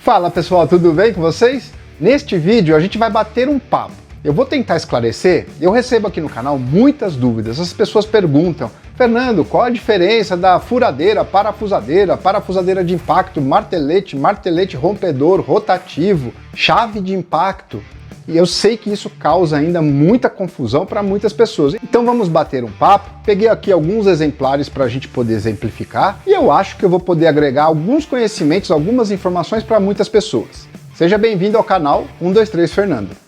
Fala pessoal, tudo bem com vocês? Neste vídeo a gente vai bater um papo. Eu vou tentar esclarecer. Eu recebo aqui no canal muitas dúvidas. As pessoas perguntam: Fernando, qual a diferença da furadeira, parafusadeira de impacto, martelete, martelete rompedor, rotativo, chave de impacto? E eu sei que isso causa ainda muita confusão para muitas pessoas. Então vamos bater um papo. Peguei aqui alguns exemplares para a gente poder exemplificar e eu acho que eu vou poder agregar alguns conhecimentos, algumas informações para muitas pessoas. Seja bem-vindo ao canal 123 Fernando.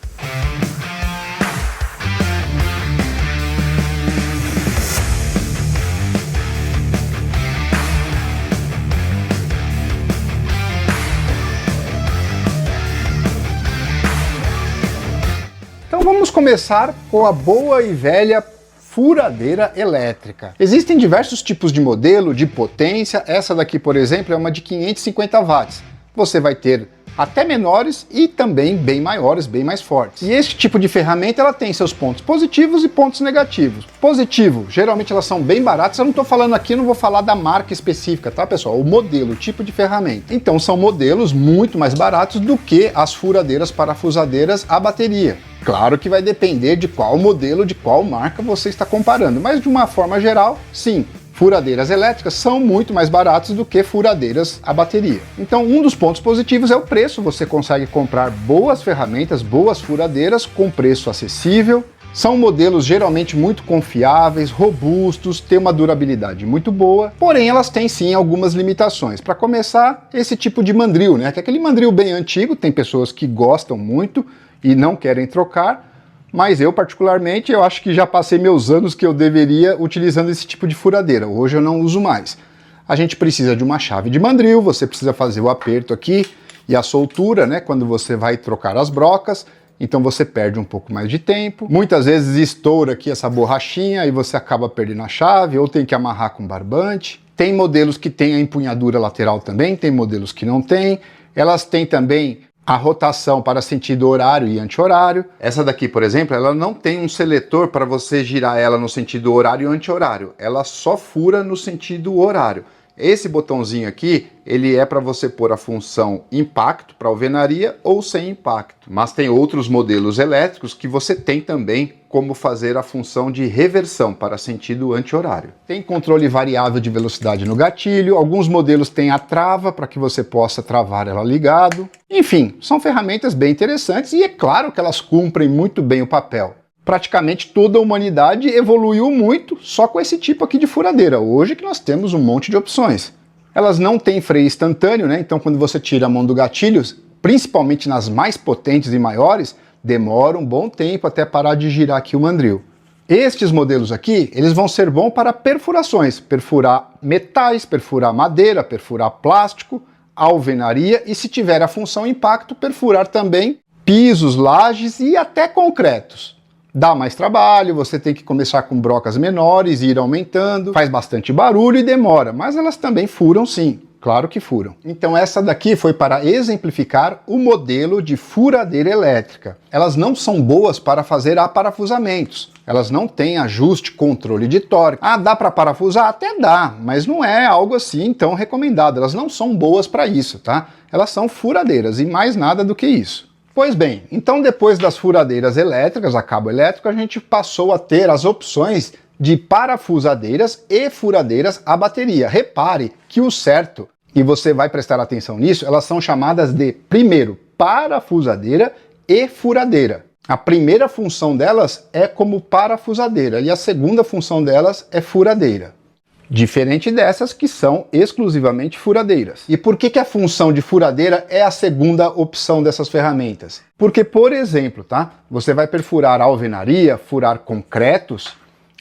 Então vamos começar com a boa e velha furadeira elétrica. Existem diversos tipos de modelo, de potência. Essa daqui, por exemplo, é uma de 550 watts. Você vai ter até menores e também bem maiores, bem mais fortes. E esse tipo de ferramenta ela tem seus pontos positivos e pontos negativos. Positivo, geralmente elas são bem baratas. Eu não estou falando aqui, não vou falar da marca específica, tá pessoal? O modelo, o tipo de ferramenta. Então são modelos muito mais baratos do que as furadeiras parafusadeiras a bateria. Claro que vai depender de qual modelo, de qual marca você está comparando, mas de uma forma geral, sim. Furadeiras elétricas são muito mais baratas do que furadeiras a bateria. Então, um dos pontos positivos é o preço. Você consegue comprar boas ferramentas, boas furadeiras com preço acessível. São modelos geralmente muito confiáveis, robustos, têm uma durabilidade muito boa, porém elas têm sim algumas limitações. Para começar, esse tipo de mandril, né? Que é aquele mandril bem antigo, tem pessoas que gostam muito e não querem trocar. Mas eu, particularmente, eu acho que já passei meus anos que eu deveria utilizando esse tipo de furadeira. Hoje eu não uso mais. A gente precisa de uma chave de mandril, você precisa fazer o aperto aqui e a soltura, né, quando você vai trocar as brocas. Então você perde um pouco mais de tempo. Muitas vezes estoura aqui essa borrachinha e você acaba perdendo a chave ou tem que amarrar com barbante. Tem modelos que têm a empunhadura lateral também, tem modelos que não têm. Elas têm também a rotação para sentido horário e anti-horário. Essa daqui, por exemplo, ela não tem um seletor para você girar ela no sentido horário e anti-horário. Ela só fura no sentido horário. Esse botãozinho aqui, ele é para você pôr a função impacto para alvenaria ou sem impacto. Mas tem outros modelos elétricos que você tem também como fazer a função de reversão para sentido anti-horário. Tem controle variável de velocidade no gatilho, alguns modelos têm a trava para que você possa travar ela ligado. Enfim, são ferramentas bem interessantes e é claro que elas cumprem muito bem o papel. Praticamente toda a humanidade evoluiu muito só com esse tipo aqui de furadeira. Hoje que nós temos um monte de opções. Elas não têm freio instantâneo, né? Então quando você tira a mão do gatilho, principalmente nas mais potentes e maiores, demora um bom tempo até parar de girar aqui o mandril. Estes modelos aqui, eles vão ser bons para perfurações, perfurar metais, perfurar madeira, perfurar plástico, alvenaria e se tiver a função impacto, perfurar também pisos, lajes e até concretos. Dá mais trabalho, você tem que começar com brocas menores e ir aumentando, faz bastante barulho e demora, mas elas também furam sim, claro que furam. Então essa daqui foi para exemplificar o modelo de furadeira elétrica. Elas não são boas para fazer aparafusamentos, elas não têm ajuste, controle de torque. Ah, dá para parafusar? Até dá, mas não é algo assim tão recomendado, elas não são boas para isso, tá? Elas são furadeiras e mais nada do que isso. Pois bem, então depois das furadeiras elétricas, a cabo elétrico, a gente passou a ter as opções de parafusadeiras e furadeiras a bateria. Repare que o certo, e você vai prestar atenção nisso, elas são chamadas de, primeiro, parafusadeira e furadeira. A primeira função delas é como parafusadeira e a segunda função delas é furadeira. Diferente dessas que são exclusivamente furadeiras. E por que a função de furadeira é a segunda opção dessas ferramentas? Porque, por exemplo, tá? Você vai perfurar alvenaria, furar concretos,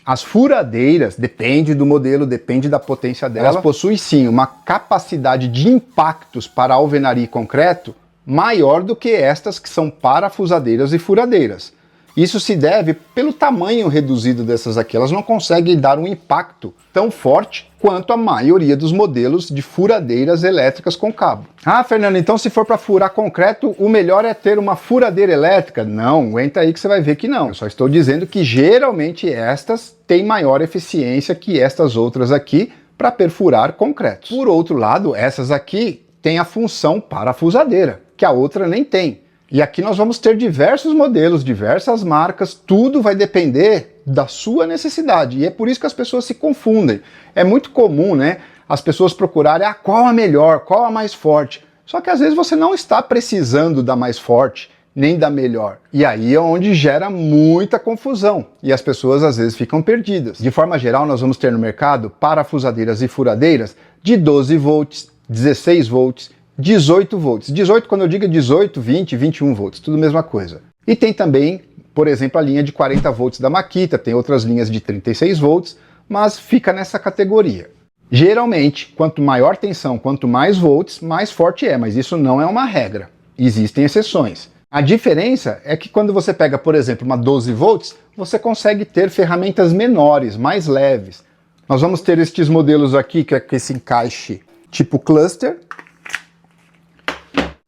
as furadeiras, depende do modelo, depende da potência delas, elas possuem sim uma capacidade de impactos para alvenaria e concreto maior do que estas que são parafusadeiras e furadeiras. Isso se deve pelo tamanho reduzido dessas aqui, elas não conseguem dar um impacto tão forte quanto a maioria dos modelos de furadeiras elétricas com cabo. Ah, Fernando, então se for para furar concreto, o melhor é ter uma furadeira elétrica? Não, aguenta aí que você vai ver que não. Eu só estou dizendo que geralmente estas têm maior eficiência que estas outras aqui para perfurar concretos. Por outro lado, essas aqui tem a função parafusadeira, que a outra nem tem. E aqui nós vamos ter diversos modelos, diversas marcas, tudo vai depender da sua necessidade. E é por isso que as pessoas se confundem. É muito comum, né, as pessoas procurarem qual a melhor, qual a mais forte. Só que às vezes você não está precisando da mais forte, nem da melhor. E aí é onde gera muita confusão. E as pessoas às vezes ficam perdidas. De forma geral, nós vamos ter no mercado parafusadeiras e furadeiras de 12 volts, 16 volts, 18 volts. 18, quando eu digo 18, 20, 21 volts, tudo a mesma coisa. E tem também, por exemplo, a linha de 40 volts da Makita, tem outras linhas de 36 volts, mas fica nessa categoria. Geralmente, quanto maior tensão, quanto mais volts, mais forte é, mas isso não é uma regra. Existem exceções. A diferença é que quando você pega, por exemplo, uma 12 volts, você consegue ter ferramentas menores, mais leves. Nós vamos ter estes modelos aqui, que é com esse encaixe tipo cluster.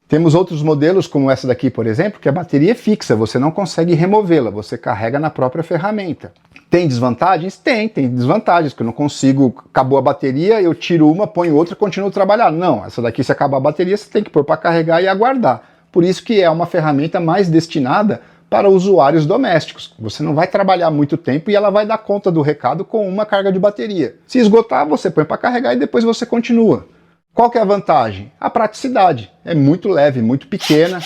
Temos outros modelos, como essa daqui, por exemplo, que a bateria é fixa, você não consegue removê-la, você carrega na própria ferramenta. Tem desvantagens? Tem desvantagens, que eu não consigo, acabou a bateria, eu tiro uma, ponho outra e continuo a trabalhar. Não, essa daqui, se acabar a bateria, você tem que pôr para carregar e aguardar. Por isso que é uma ferramenta mais destinada para usuários domésticos. Você não vai trabalhar muito tempo e ela vai dar conta do recado com uma carga de bateria. Se esgotar, você põe para carregar e depois você continua. Qual que é a vantagem? A praticidade. É muito leve, muito pequena,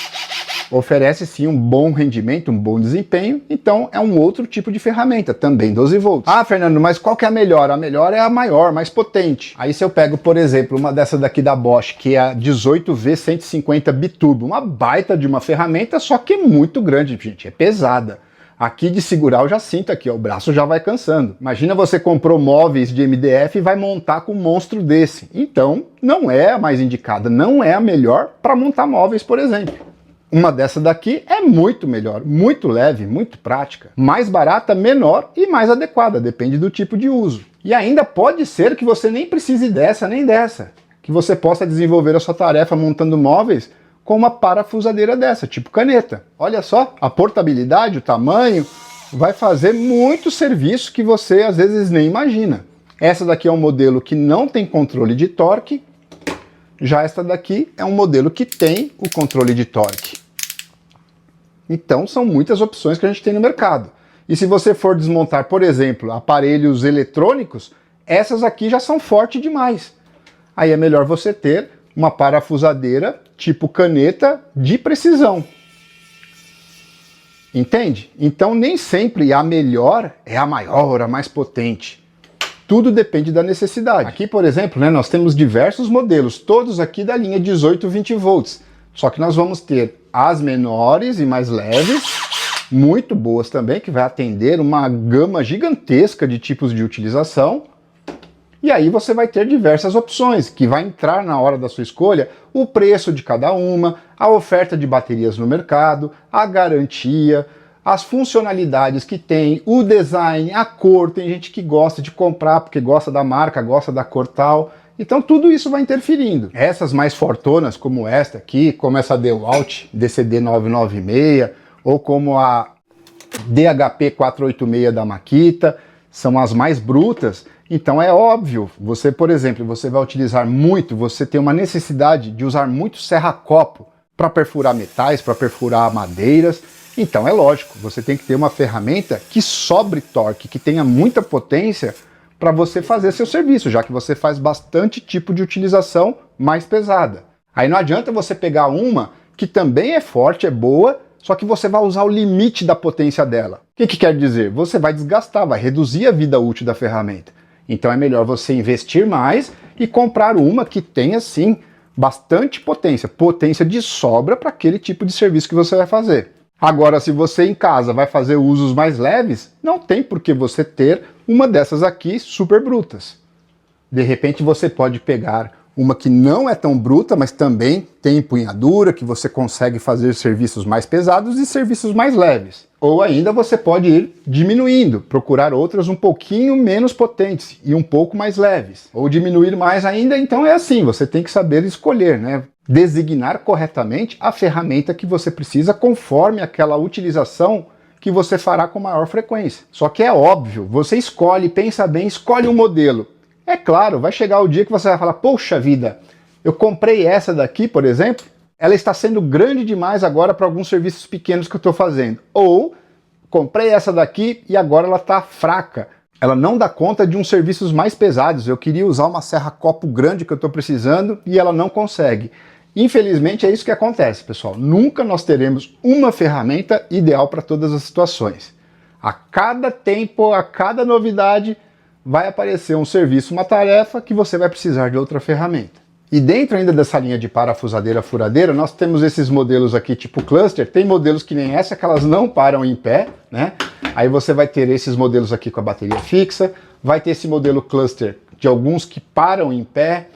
oferece sim um bom rendimento, um bom desempenho, então é um outro tipo de ferramenta, também 12 volts. Ah, Fernando, mas qual que é a melhor? A melhor é a maior, mais potente. Aí se eu pego, por exemplo, uma dessa daqui da Bosch, que é a 18V150 Biturbo, uma baita de uma ferramenta, só que é muito grande, gente, é pesada. Aqui de segurar eu já sinto aqui, ó, o braço já vai cansando. Imagina você comprou móveis de MDF e vai montar com um monstro desse. Então, não é a mais indicada, não é a melhor para montar móveis, por exemplo. Uma dessa daqui é muito melhor, muito leve, muito prática. Mais barata, menor e mais adequada, depende do tipo de uso. E ainda pode ser que você nem precise dessa nem dessa. Que você possa desenvolver a sua tarefa montando móveis com uma parafusadeira dessa, tipo caneta. Olha só, a portabilidade, o tamanho, vai fazer muito serviço que você às vezes nem imagina. Essa daqui é um modelo que não tem controle de torque, já esta daqui é um modelo que tem o controle de torque. Então são muitas opções que a gente tem no mercado. E se você for desmontar, por exemplo, aparelhos eletrônicos, essas aqui já são fortes demais. Aí é melhor você ter uma parafusadeira tipo caneta de precisão. Entende? Então nem sempre a melhor é a maior, a mais potente. Tudo depende da necessidade. Aqui, por exemplo, né, nós temos diversos modelos, todos aqui da linha 18-20 volts. Só que nós vamos ter as menores e mais leves, muito boas também, que vai atender uma gama gigantesca de tipos de utilização. E aí você vai ter diversas opções, que vai entrar na hora da sua escolha o preço de cada uma, a oferta de baterias no mercado, a garantia, as funcionalidades que tem, o design, a cor. Tem gente que gosta de comprar porque gosta da marca, gosta da cor tal. Então tudo isso vai interferindo. Essas mais fortonas, como esta aqui, como essa DeWalt DCD996, ou como a DHP486 da Makita, são as mais brutas. Então é óbvio, você, por exemplo, você vai utilizar muito, você tem uma necessidade de usar muito serra-copo para perfurar metais, para perfurar madeiras. Então é lógico, você tem que ter uma ferramenta que sobre torque, que tenha muita potência para você fazer seu serviço, já que você faz bastante tipo de utilização mais pesada. Aí não adianta você pegar uma que também é forte, é boa, só que você vai usar o limite da potência dela. O que quer dizer? Você vai desgastar, vai reduzir a vida útil da ferramenta. Então é melhor você investir mais e comprar uma que tenha, sim, bastante potência, potência de sobra para aquele tipo de serviço que você vai fazer. Agora, se você em casa vai fazer usos mais leves, não tem por que você ter uma dessas aqui super brutas. De repente você pode pegar uma que não é tão bruta, mas também tem empunhadura, que você consegue fazer serviços mais pesados e serviços mais leves. Ou ainda você pode ir diminuindo, procurar outras um pouquinho menos potentes e um pouco mais leves. Ou diminuir mais ainda, então é assim, você tem que saber escolher, né? Designar corretamente a ferramenta que você precisa conforme aquela utilização que você fará com maior frequência. Só que é óbvio, você escolhe, pensa bem, escolhe um modelo. É claro, vai chegar o dia que você vai falar, poxa vida, Eu comprei essa daqui, por exemplo, ela está sendo grande demais agora para alguns serviços pequenos que eu estou fazendo. Ou comprei essa daqui e agora ela está fraca. Ela não dá conta de uns serviços mais pesados. Eu queria usar uma serra copo grande que eu estou precisando e ela não consegue. Infelizmente é isso que acontece, pessoal. Nunca nós teremos uma ferramenta ideal para todas as situações. A cada tempo, a cada novidade, vai aparecer um serviço, uma tarefa que você vai precisar de outra ferramenta. E dentro ainda dessa linha de parafusadeira furadeira, nós temos esses modelos aqui tipo cluster. Tem modelos que nem essa, que elas não param em pé, né? Aí você vai ter esses modelos aqui com a bateria fixa, vai ter esse modelo cluster de alguns que param em pé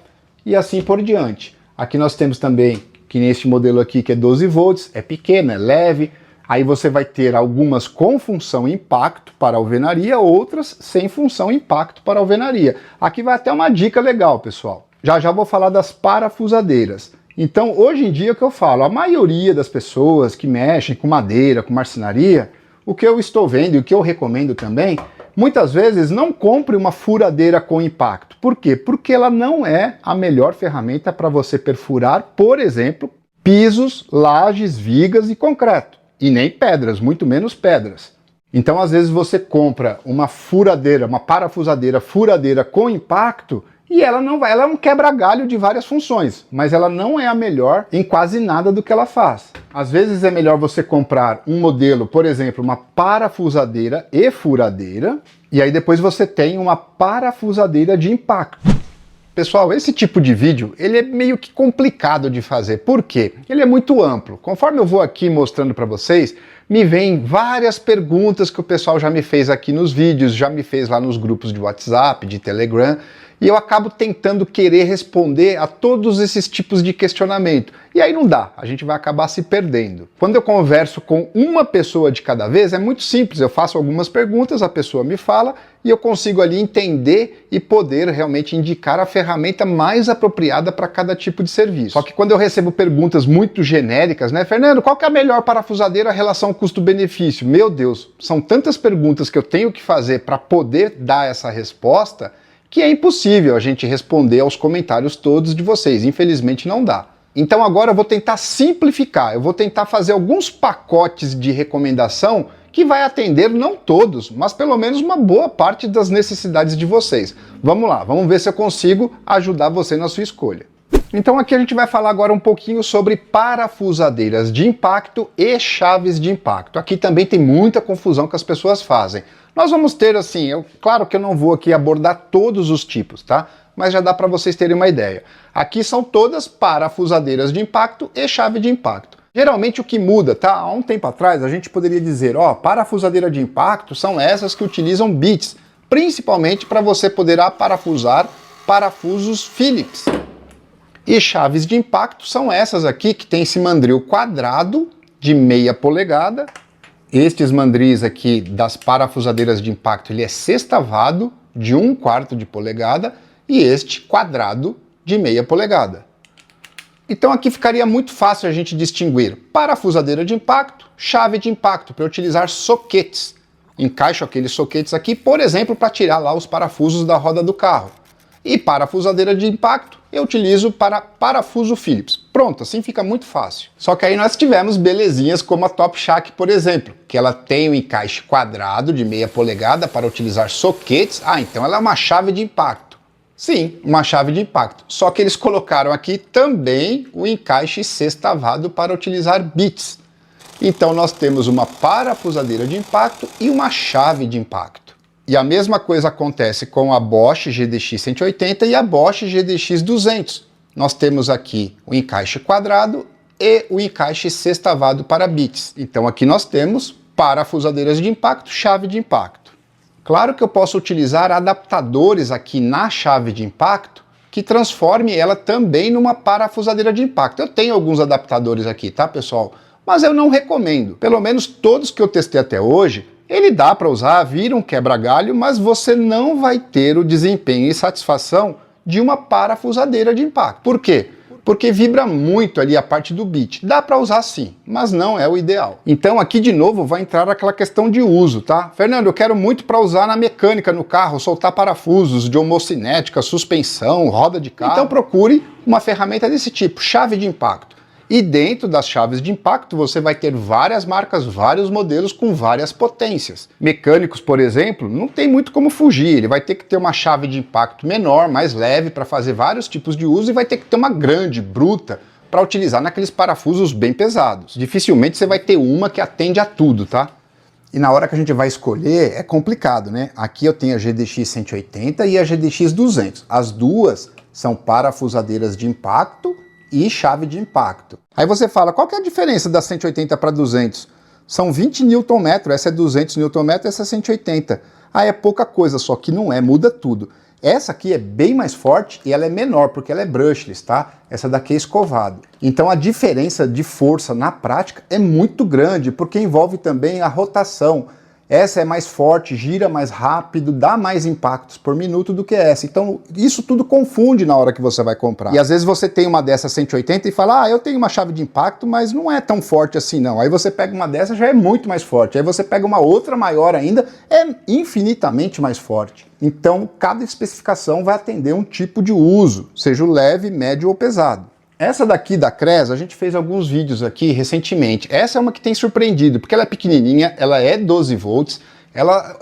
e assim por diante. Aqui nós temos também, que neste modelo aqui que é 12 volts, é pequeno, é leve. Aí você vai ter algumas com função impacto para alvenaria, outras sem função impacto para alvenaria. Aqui vai até uma dica legal, pessoal. Já já vou falar das parafusadeiras. Então, hoje em dia, o que eu falo? A maioria das pessoas que mexem com madeira, com marcenaria, o que eu estou vendo e o que eu recomendo também, muitas vezes não compre uma furadeira com impacto. Por quê? Porque ela não é a melhor ferramenta para você perfurar, por exemplo, pisos, lajes, vigas e concreto. E nem pedras, muito menos pedras. Então, às vezes, você compra uma furadeira, uma parafusadeira furadeira com impacto, e ela não vai, ela é um quebra-galho de várias funções, mas ela não é a melhor em quase nada do que ela faz. Às vezes é melhor você comprar um modelo, por exemplo, uma parafusadeira e furadeira, e aí depois você tem uma parafusadeira de impacto. Pessoal, esse tipo de vídeo, ele é meio que complicado de fazer. Por quê? Ele é muito amplo. Conforme eu vou aqui mostrando para vocês, me vêm várias perguntas que o pessoal já me fez aqui nos vídeos, já me fez lá nos grupos de WhatsApp, de Telegram, e eu acabo tentando querer responder a todos esses tipos de questionamento. E aí não dá, a gente vai acabar se perdendo. Quando eu converso com uma pessoa de cada vez, é muito simples, eu faço algumas perguntas, a pessoa me fala, e eu consigo ali entender e poder realmente indicar a ferramenta mais apropriada para cada tipo de serviço. Só que quando eu recebo perguntas muito genéricas, né, Fernando, qual que é a melhor parafusadeira relação custo-benefício? Meu Deus, são tantas perguntas que eu tenho que fazer para poder dar essa resposta, que é impossível a gente responder aos comentários todos de vocês, infelizmente não dá. Então agora eu vou tentar simplificar, eu vou tentar fazer alguns pacotes de recomendação que vai atender não todos, mas pelo menos uma boa parte das necessidades de vocês. Vamos lá, vamos ver se eu consigo ajudar você na sua escolha. Então aqui a gente vai falar agora um pouquinho sobre parafusadeiras de impacto e chaves de impacto. Aqui também tem muita confusão que as pessoas fazem. Nós vamos ter assim, claro que eu não vou aqui abordar todos os tipos, tá? Mas já dá para vocês terem uma ideia. Aqui são todas parafusadeiras de impacto e chave de impacto. Geralmente o que muda, tá? Há um tempo atrás a gente poderia dizer, ó, parafusadeira de impacto são essas que utilizam bits, principalmente para você poder aparafusar parafusos Phillips. E chaves de impacto são essas aqui que tem esse mandril quadrado de meia polegada. Estes mandris aqui das parafusadeiras de impacto, ele é sextavado de 1/4 de polegada e este quadrado de meia polegada. Então aqui ficaria muito fácil a gente distinguir parafusadeira de impacto, chave de impacto, para utilizar soquetes. Encaixo aqueles soquetes aqui, por exemplo, para tirar lá os parafusos da roda do carro. E parafusadeira de impacto eu utilizo para parafuso Phillips. Pronto, assim fica muito fácil. Só que aí nós tivemos belezinhas como a Top Shack, por exemplo, que ela tem um encaixe quadrado de meia polegada para utilizar soquetes. Ah, então ela é uma chave de impacto. Sim, uma chave de impacto. Só que eles colocaram aqui também o encaixe sextavado para utilizar bits. Então nós temos uma parafusadeira de impacto e uma chave de impacto. E a mesma coisa acontece com a Bosch GDX 180 e a Bosch GDX 200. Nós temos aqui o encaixe quadrado e o encaixe sextavado para bits. Então aqui nós temos parafusadeiras de impacto, chave de impacto. Claro que eu posso utilizar adaptadores aqui na chave de impacto que transforme ela também numa parafusadeira de impacto. Eu tenho alguns adaptadores aqui, tá, pessoal? Mas eu não recomendo. Pelo menos todos que eu testei até hoje, ele dá para usar, vira um quebra-galho, mas você não vai ter o desempenho e satisfação de uma parafusadeira de impacto. Por quê? porque vibra muito ali a parte do bit. Dá para usar sim, mas não é o ideal. Então aqui de novo vai entrar aquela questão de uso, tá? Fernando, eu quero muito para usar na mecânica no carro, soltar parafusos de homocinética, suspensão, roda de carro. Então procure uma ferramenta desse tipo, chave de impacto. E dentro das chaves de impacto você vai ter várias marcas, vários modelos com várias potências. Mecânicos, por exemplo, não tem muito como fugir, ele vai ter que ter uma chave de impacto menor, mais leve, para fazer vários tipos de uso, e vai ter que ter uma grande, bruta, para utilizar naqueles parafusos bem pesados. Dificilmente você vai ter uma que atende a tudo, tá? E na hora que a gente vai escolher, é complicado, né? Aqui eu tenho a GDX 180 e a GDX 200. As duas são parafusadeiras de impacto e chave de impacto. Aí você fala, qual que é a diferença da 180 para 200? São 20 Nm, essa é 200 Nm, essa é 180. Ah, é pouca coisa, só que não é, muda tudo. Essa aqui é bem mais forte e ela é menor, porque ela é brushless, tá? Essa daqui é escovado. Então a diferença de força na prática é muito grande, porque envolve também a rotação. Essa é mais forte, gira mais rápido, dá mais impactos por minuto do que essa. Então isso tudo confunde na hora que você vai comprar. E às vezes você tem uma dessa 180 e fala, ah, eu tenho uma chave de impacto, mas não é tão forte assim não. Aí você pega uma dessa, já é muito mais forte. Aí você pega uma outra maior ainda, é infinitamente mais forte. Então cada especificação vai atender um tipo de uso, seja o leve, médio ou pesado. Essa daqui da Crez, a gente fez alguns vídeos aqui recentemente. Essa é uma que tem surpreendido, porque ela é pequenininha, ela é 12 volts,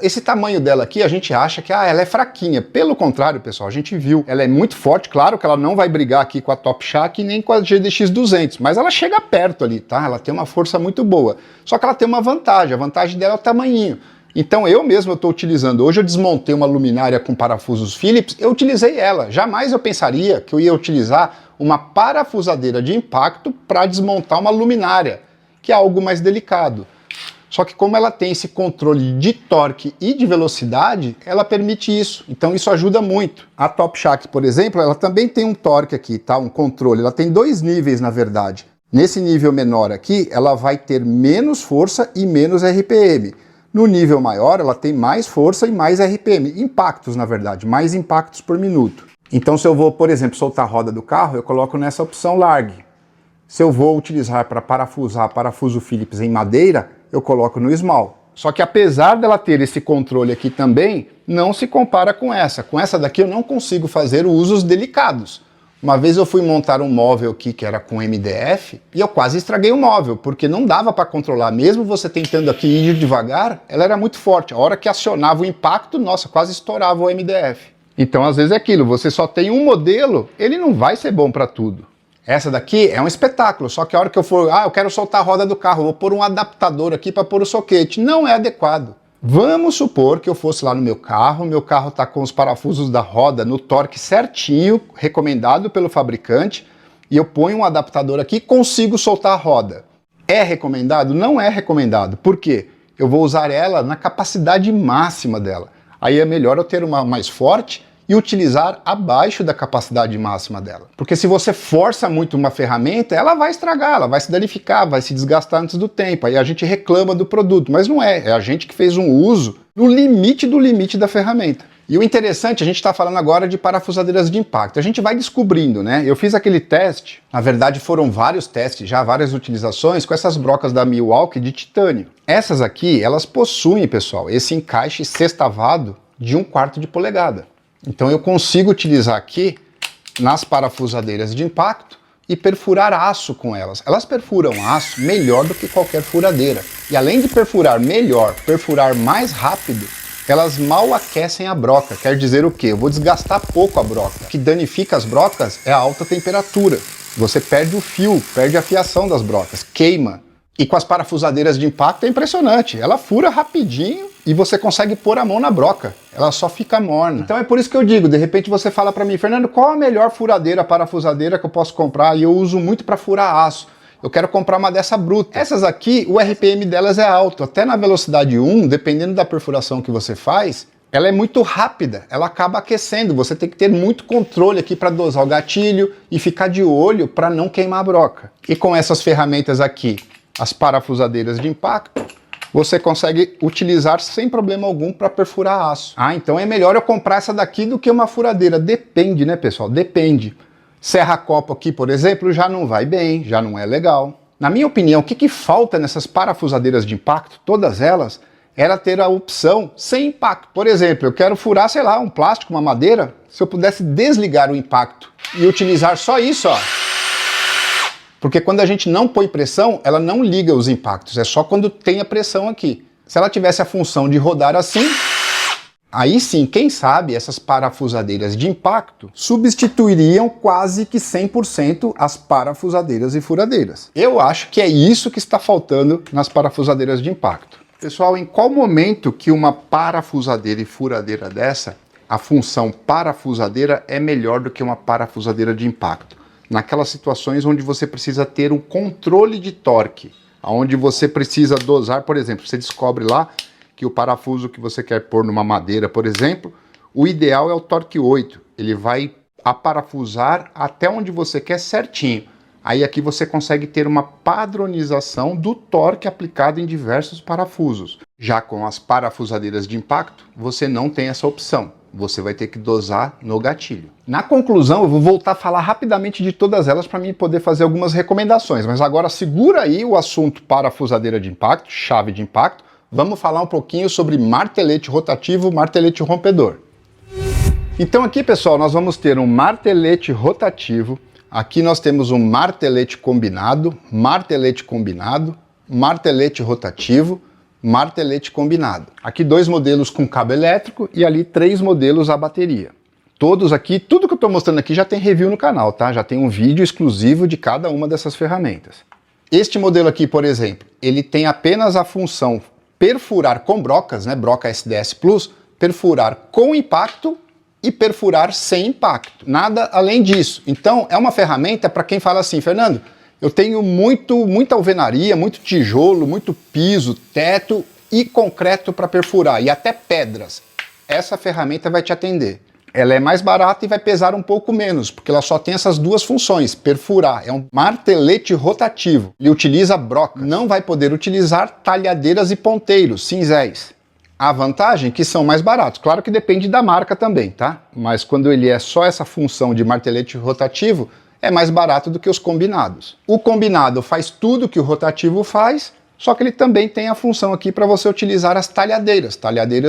esse tamanho dela aqui a gente acha que ela é fraquinha. Pelo contrário, pessoal, a gente viu, ela é muito forte, claro que ela não vai brigar aqui com a Top Shack nem com a GDX 200, mas ela chega perto ali, tá? Ela tem uma força muito boa. Só que ela tem uma vantagem, a vantagem dela é o tamanhinho. Então eu mesmo estou utilizando, hoje eu desmontei uma luminária com parafusos Phillips, eu utilizei ela. Jamais eu pensaria que eu ia utilizar uma parafusadeira de impacto para desmontar uma luminária, que é algo mais delicado. Só que como ela tem esse controle de torque e de velocidade, ela permite isso. Então isso ajuda muito. A Top Shack, por exemplo, ela também tem um torque aqui, tá? Um controle. Ela tem dois níveis, na verdade. Nesse nível menor aqui, ela vai ter menos força e menos RPM. No nível maior, ela tem mais força e mais RPM. Impactos, na verdade, mais impactos por minuto. Então se eu vou, por exemplo, soltar a roda do carro, eu coloco nessa opção Largue. Se eu vou utilizar para parafusar parafuso Phillips em madeira, eu coloco no Small. Só que apesar dela ter esse controle aqui também, não se compara com essa. Com essa daqui eu não consigo fazer usos delicados. Uma vez eu fui montar um móvel aqui que era com MDF e eu quase estraguei o móvel, porque não dava para controlar. Mesmo você tentando aqui ir devagar, ela era muito forte. A hora que acionava o impacto, nossa, quase estourava o MDF. Então às vezes é aquilo, você só tem um modelo, ele não vai ser bom para tudo. Essa daqui é um espetáculo, só que a hora que eu for, eu quero soltar a roda do carro, vou pôr um adaptador aqui para pôr o soquete. Não é adequado. Vamos supor que eu fosse lá no meu carro está com os parafusos da roda no torque certinho, recomendado pelo fabricante, e eu ponho um adaptador aqui e consigo soltar a roda. É recomendado? Não é recomendado. Por quê? Eu vou usar ela na capacidade máxima dela. Aí é melhor eu ter uma mais forte e utilizar abaixo da capacidade máxima dela. Porque se você força muito uma ferramenta, ela vai estragar, ela vai se danificar, vai se desgastar antes do tempo. Aí a gente reclama do produto, mas não é. É a gente que fez um uso no limite do limite da ferramenta. E o interessante, a gente está falando agora de parafusadeiras de impacto. A gente vai descobrindo, né? Eu fiz aquele teste, na verdade foram vários testes, já várias utilizações, com essas brocas da Milwaukee de titânio. Essas aqui, elas possuem, pessoal, esse encaixe sextavado de 1/4 de polegada. Então eu consigo utilizar aqui nas parafusadeiras de impacto e perfurar aço com elas. Elas perfuram aço melhor do que qualquer furadeira. E além de perfurar melhor, perfurar mais rápido, elas mal aquecem a broca. Quer dizer o quê? Eu vou desgastar pouco a broca. O que danifica as brocas é a alta temperatura. Você perde o fio, perde a fiação das brocas, queima. E com as parafusadeiras de impacto é impressionante. Ela fura rapidinho e você consegue pôr a mão na broca. Ela só fica morna. Então é por isso que eu digo, de repente você fala para mim, Fernando, qual a melhor furadeira, parafusadeira que eu posso comprar? E eu uso muito para furar aço. Eu quero comprar uma dessa bruta. Essas aqui, o RPM delas é alto. Até na velocidade 1, dependendo da perfuração que você faz, ela é muito rápida, ela acaba aquecendo. Você tem que ter muito controle aqui para dosar o gatilho e ficar de olho para não queimar a broca. E com essas ferramentas aqui, as parafusadeiras de impacto, você consegue utilizar sem problema algum para perfurar aço. Ah, então é melhor eu comprar essa daqui do que uma furadeira. Depende, né, pessoal? Depende. Serra-copo aqui, por exemplo, já não vai bem, já não é legal. Na minha opinião, o que falta nessas parafusadeiras de impacto, todas elas, era ter a opção sem impacto. Por exemplo, eu quero furar, sei lá, um plástico, uma madeira, se eu pudesse desligar o impacto e utilizar só isso, ó. Porque quando a gente não põe pressão, ela não liga os impactos, é só quando tem a pressão aqui. Se ela tivesse a função de rodar assim, aí sim, quem sabe essas parafusadeiras de impacto substituiriam quase que 100% as parafusadeiras e furadeiras. Eu acho que é isso que está faltando nas parafusadeiras de impacto. Pessoal, em qual momento que uma parafusadeira e furadeira dessa, a função parafusadeira é melhor do que uma parafusadeira de impacto? Naquelas situações onde você precisa ter um controle de torque, onde você precisa dosar, por exemplo, você descobre lá que o parafuso que você quer pôr numa madeira, por exemplo, o ideal é o torque 8. Ele vai aparafusar até onde você quer certinho. Aí aqui você consegue ter uma padronização do torque aplicado em diversos parafusos. Já com as parafusadeiras de impacto, você não tem essa opção. Você vai ter que dosar no gatilho. Na conclusão, eu vou voltar a falar rapidamente de todas elas para mim poder fazer algumas recomendações. Mas agora segura aí o assunto parafusadeira de impacto, chave de impacto. Vamos falar um pouquinho sobre martelete rotativo, martelete rompedor. Então aqui, pessoal, nós vamos ter um martelete rotativo. Aqui nós temos um martelete combinado, martelete rotativo, martelete combinado. Aqui 2 modelos com cabo elétrico e ali 3 modelos a bateria. Todos aqui, tudo que eu estou mostrando aqui já tem review no canal, tá? Já tem um vídeo exclusivo de cada uma dessas ferramentas. Este modelo aqui, por exemplo, ele tem apenas a função perfurar com brocas, né? Broca SDS Plus, perfurar com impacto e perfurar sem impacto. Nada além disso. Então, é uma ferramenta para quem fala assim, Fernando, eu tenho muita alvenaria, muito tijolo, muito piso, teto e concreto para perfurar, e até pedras. Essa ferramenta vai te atender. Ela é mais barata e vai pesar um pouco menos, porque ela só tem essas 2 funções, perfurar. É um martelete rotativo. Ele utiliza brocas. Não vai poder utilizar talhadeiras e ponteiros, cinzéis. A vantagem é que são mais baratos. Claro que depende da marca também, tá? Mas quando ele é só essa função de martelete rotativo, é mais barato do que os combinados. O combinado faz tudo que o rotativo faz, só que ele também tem a função aqui para você utilizar as talhadeiras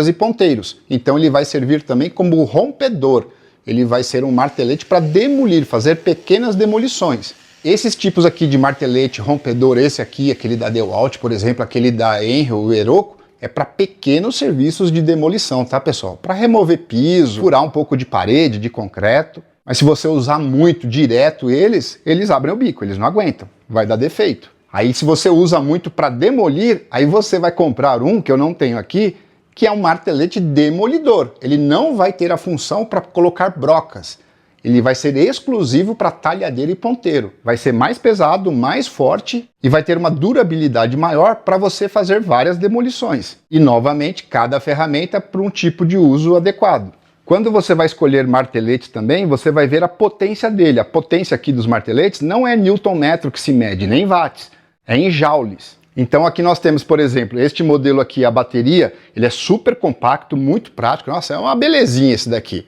e ponteiros. Então ele vai servir também como rompedor. Ele vai ser um martelete para demolir, fazer pequenas demolições. Esses tipos aqui de martelete rompedor, esse aqui, aquele da DeWalt, por exemplo, aquele da Enel, o Eroco, é para pequenos serviços de demolição, tá, pessoal? Para remover piso, furar um pouco de parede, de concreto. Mas se você usar muito direto eles abrem o bico, eles não aguentam, vai dar defeito. Aí se você usa muito para demolir, aí você vai comprar um, que eu não tenho aqui, que é um martelete demolidor. Ele não vai ter a função para colocar brocas. Ele vai ser exclusivo para talhadeira e ponteiro. Vai ser mais pesado, mais forte e vai ter uma durabilidade maior para você fazer várias demolições. E novamente, cada ferramenta para um tipo de uso adequado. Quando você vai escolher marteletes também, você vai ver a potência dele. A potência aqui dos marteletes não é newton-metro que se mede, nem watts, é em joules. Então aqui nós temos, por exemplo, este modelo aqui, a bateria, ele é super compacto, muito prático. Nossa, é uma belezinha esse daqui.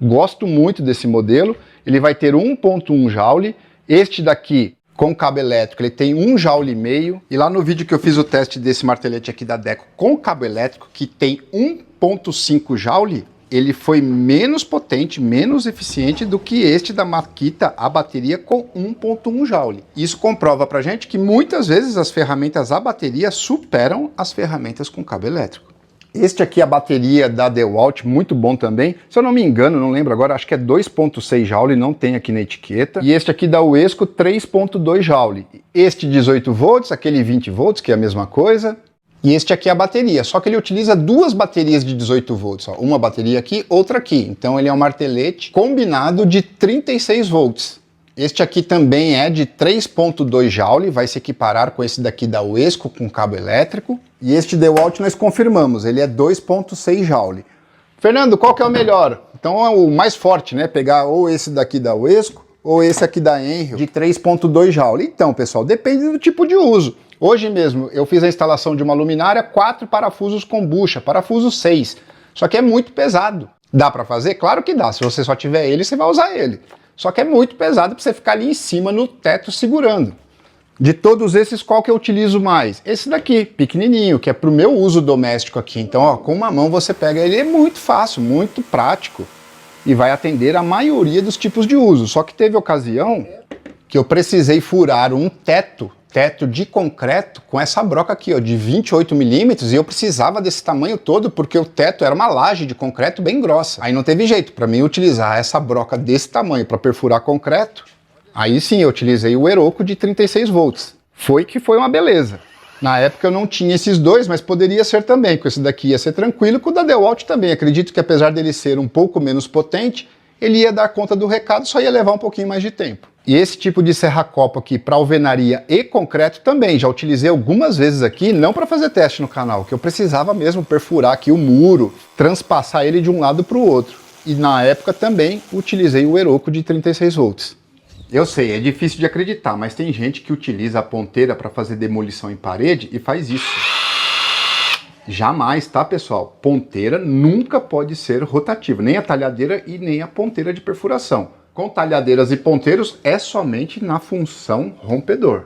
Gosto muito desse modelo. Ele vai ter 1.1 joule. Este daqui, com cabo elétrico, ele tem 1,5 joule. E lá no vídeo que eu fiz o teste desse martelete aqui da Deco com cabo elétrico, que tem 1.5 joule, ele foi menos potente, menos eficiente do que este da Makita, a bateria com 1.1 joule. Isso comprova pra gente que muitas vezes as ferramentas a bateria superam as ferramentas com cabo elétrico. Este aqui, a bateria da DeWalt, muito bom também. Se eu não me engano, não lembro agora, acho que é 2.6 joule, não tem aqui na etiqueta. E este aqui da Uesco, 3.2 joule. Este 18 volts, aquele 20 volts, que é a mesma coisa. E este aqui é a bateria, só que ele utiliza 2 baterias de 18 volts. Ó. Uma bateria aqui, outra aqui. Então ele é um martelete combinado de 36 volts. Este aqui também é de 3.2 joule, vai se equiparar com esse daqui da Uesco com cabo elétrico. E este DeWalt nós confirmamos, ele é 2.6 joule. Fernando, qual que é o melhor? Então é o mais forte, né? Pegar ou esse daqui da Uesco ou esse aqui da Enel de 3.2 joule. Então, pessoal, depende do tipo de uso. Hoje mesmo eu fiz a instalação de uma luminária, 4 parafusos com bucha, parafuso 6. Só que é muito pesado. Dá para fazer? Claro que dá. Se você só tiver ele, você vai usar ele. Só que é muito pesado para você ficar ali em cima no teto segurando. De todos esses, qual que eu utilizo mais? Esse daqui, pequenininho, que é para o meu uso doméstico aqui. Então, ó, com uma mão você pega ele, é muito fácil, muito prático e vai atender a maioria dos tipos de uso. Só que teve ocasião que eu precisei furar um teto de concreto com essa broca aqui, ó, de 28 milímetros, e eu precisava desse tamanho todo porque o teto era uma laje de concreto bem grossa. Aí não teve jeito para mim utilizar essa broca desse tamanho para perfurar concreto. Aí sim, eu utilizei o Eroco de 36 volts. Foi uma beleza. Na época eu não tinha esses dois, mas poderia ser também. Com esse daqui ia ser tranquilo, com o da DeWalt também. Acredito que apesar dele ser um pouco menos potente, ele ia dar conta do recado, só ia levar um pouquinho mais de tempo. E esse tipo de serra-copo aqui para alvenaria e concreto também. Já utilizei algumas vezes aqui, não para fazer teste no canal, que eu precisava mesmo perfurar aqui o muro, transpassar ele de um lado para o outro. E na época também utilizei o Eroco de 36 volts. Eu sei, é difícil de acreditar, mas tem gente que utiliza a ponteira para fazer demolição em parede e faz isso. Jamais, tá, pessoal? Ponteira nunca pode ser rotativa, nem a talhadeira e nem a ponteira de perfuração. Com talhadeiras e ponteiros é somente na função rompedor.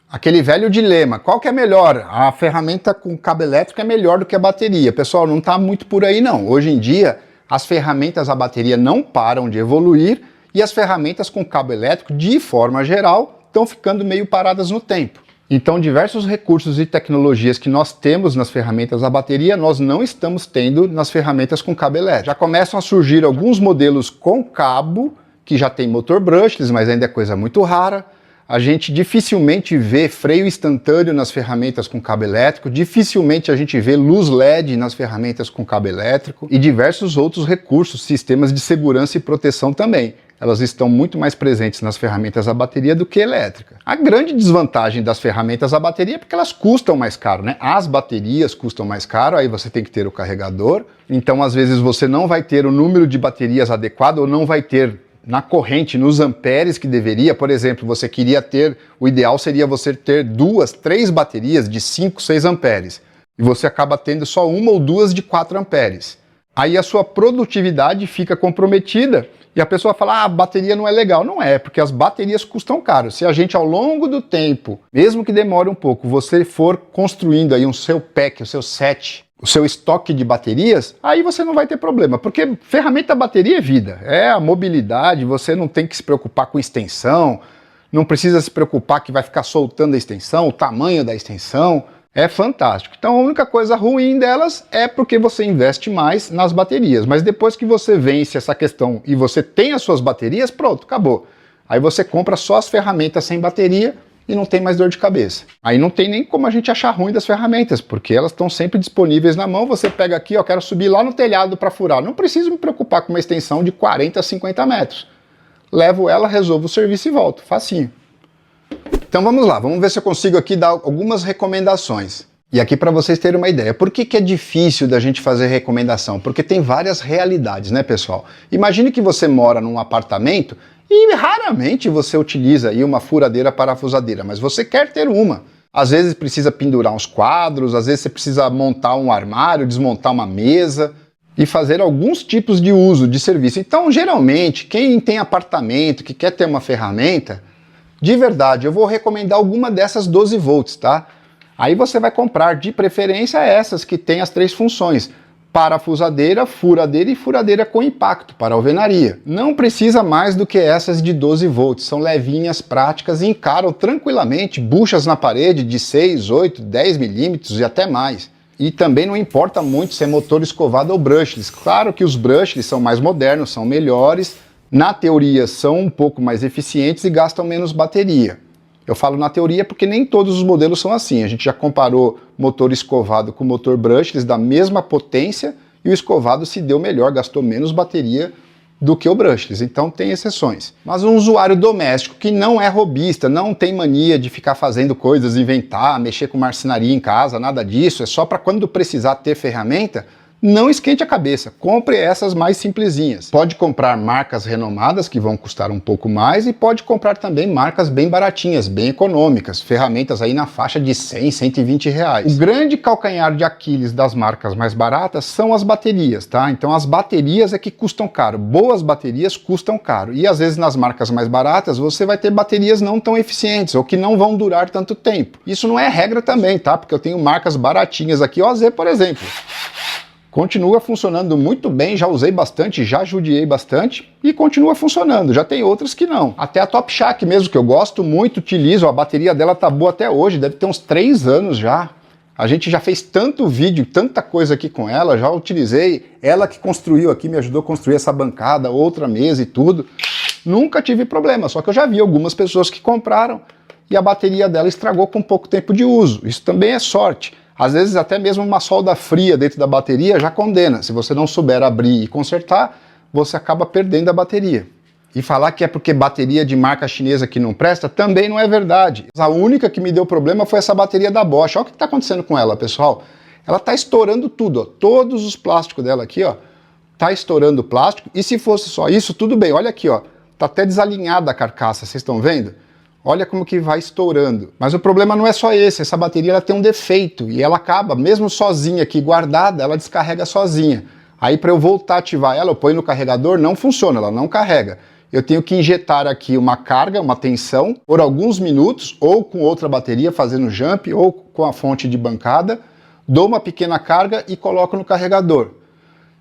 Aquele velho dilema, qual que é melhor? A ferramenta com cabo elétrico é melhor do que a bateria. Pessoal, não tá muito por aí não. Hoje em dia, as ferramentas a bateria não param de evoluir e as ferramentas com cabo elétrico, de forma geral, estão ficando meio paradas no tempo. Então, diversos recursos e tecnologias que nós temos nas ferramentas a bateria, nós não estamos tendo nas ferramentas com cabo elétrico. Já começam a surgir alguns modelos com cabo, que já tem motor brushless, mas ainda é coisa muito rara. A gente dificilmente vê freio instantâneo nas ferramentas com cabo elétrico, dificilmente a gente vê luz LED nas ferramentas com cabo elétrico e diversos outros recursos, sistemas de segurança e proteção também. Elas estão muito mais presentes nas ferramentas a bateria do que elétrica. A grande desvantagem das ferramentas a bateria é porque elas custam mais caro, né? As baterias custam mais caro, aí você tem que ter o carregador. Então, às vezes, você não vai ter o número de baterias adequado ou não vai ter na corrente, nos amperes que deveria. Por exemplo, você queria ter, o ideal seria você ter 2, 3 baterias de 5, 6 amperes. E você acaba tendo só uma ou duas de 4 amperes. Aí a sua produtividade fica comprometida e a pessoa fala, ah, a bateria não é legal. Não é, porque as baterias custam caro. Se a gente ao longo do tempo, mesmo que demore um pouco, você for construindo aí um seu pack, o seu set, o seu estoque de baterias, aí você não vai ter problema, porque ferramenta bateria é vida, é a mobilidade, você não tem que se preocupar com extensão, não precisa se preocupar que vai ficar soltando a extensão, o tamanho da extensão, é fantástico. Então a única coisa ruim delas é porque você investe mais nas baterias, mas depois que você vence essa questão e você tem as suas baterias, pronto, acabou. Aí você compra só as ferramentas sem bateria, e não tem mais dor de cabeça. Aí não tem nem como a gente achar ruim das ferramentas, porque elas estão sempre disponíveis na mão. Você pega aqui, ó, quero subir lá no telhado para furar. Não preciso me preocupar com uma extensão de 40 a 50 metros. Levo ela, resolvo o serviço e volto. Facinho. Então vamos lá, vamos ver se eu consigo aqui dar algumas recomendações. E aqui para vocês terem uma ideia, por que é difícil da gente fazer recomendação? Porque tem várias realidades, né, pessoal? Imagine que você mora num apartamento e raramente você utiliza aí uma furadeira parafusadeira, mas você quer ter uma. Às vezes precisa pendurar uns quadros, às vezes você precisa montar um armário, desmontar uma mesa e fazer alguns tipos de uso, de serviço. Então, geralmente, quem tem apartamento, que quer ter uma ferramenta, de verdade, eu vou recomendar alguma dessas 12 volts, tá? Aí você vai comprar, de preferência, essas que têm as 3 funções. Parafusadeira, furadeira e furadeira com impacto para alvenaria. Não precisa mais do que essas de 12 volts, são levinhas, práticas e encaram tranquilamente buchas na parede de 6, 8, 10 milímetros e até mais. E também não importa muito se é motor escovado ou brushless. Claro que os brushless são mais modernos, são melhores, na teoria são um pouco mais eficientes e gastam menos bateria. Eu falo na teoria porque nem todos os modelos são assim. A gente já comparou motor escovado com motor brushless da mesma potência e o escovado se deu melhor, gastou menos bateria do que o brushless. Então tem exceções. Mas um usuário doméstico que não é hobbyista, não tem mania de ficar fazendo coisas, inventar, mexer com marcenaria em casa, nada disso, é só para quando precisar ter ferramenta, Não esquente a cabeça, compre essas mais simplesinhas. Pode comprar marcas renomadas que vão custar um pouco mais e pode comprar também marcas bem baratinhas, bem econômicas, ferramentas aí na faixa de 100, 120 reais. O grande calcanhar de Aquiles das marcas mais baratas são as baterias, tá? Então as baterias é que custam caro, boas baterias custam caro e às vezes nas marcas mais baratas você vai ter baterias não tão eficientes ou que não vão durar tanto tempo. Isso não é regra também, tá? Porque eu tenho marcas baratinhas aqui, OZ por exemplo. Continua funcionando muito bem, já usei bastante, já judiei bastante e continua funcionando. Já tem outras que não. Até a Top Shack mesmo, que eu gosto muito, utilizo, a bateria dela tá boa até hoje, deve ter uns 3 anos já. A gente já fez tanto vídeo, tanta coisa aqui com ela, já utilizei. Ela que construiu aqui, me ajudou a construir essa bancada, outra mesa e tudo. Nunca tive problema, só que eu já vi algumas pessoas que compraram e a bateria dela estragou com pouco tempo de uso. Isso também é sorte. Às vezes até mesmo uma solda fria dentro da bateria já condena. Se você não souber abrir e consertar, você acaba perdendo a bateria. E falar que é porque bateria de marca chinesa que não presta, também não é verdade. A única que me deu problema foi essa bateria da Bosch. Olha o que está acontecendo com ela, pessoal. Ela está estourando tudo, ó. Todos os plásticos dela aqui, ó, tá estourando o plástico. E se fosse só isso, tudo bem. Olha aqui, ó, tá até desalinhada a carcaça, vocês estão vendo? Olha como que vai estourando. Mas o problema não é só esse, essa bateria ela tem um defeito e ela acaba, mesmo sozinha aqui guardada, ela descarrega sozinha. Aí para eu voltar a ativar ela, eu ponho no carregador, não funciona, ela não carrega. Eu tenho que injetar aqui uma carga, uma tensão, por alguns minutos, ou com outra bateria fazendo jump, ou com a fonte de bancada, dou uma pequena carga e coloco no carregador.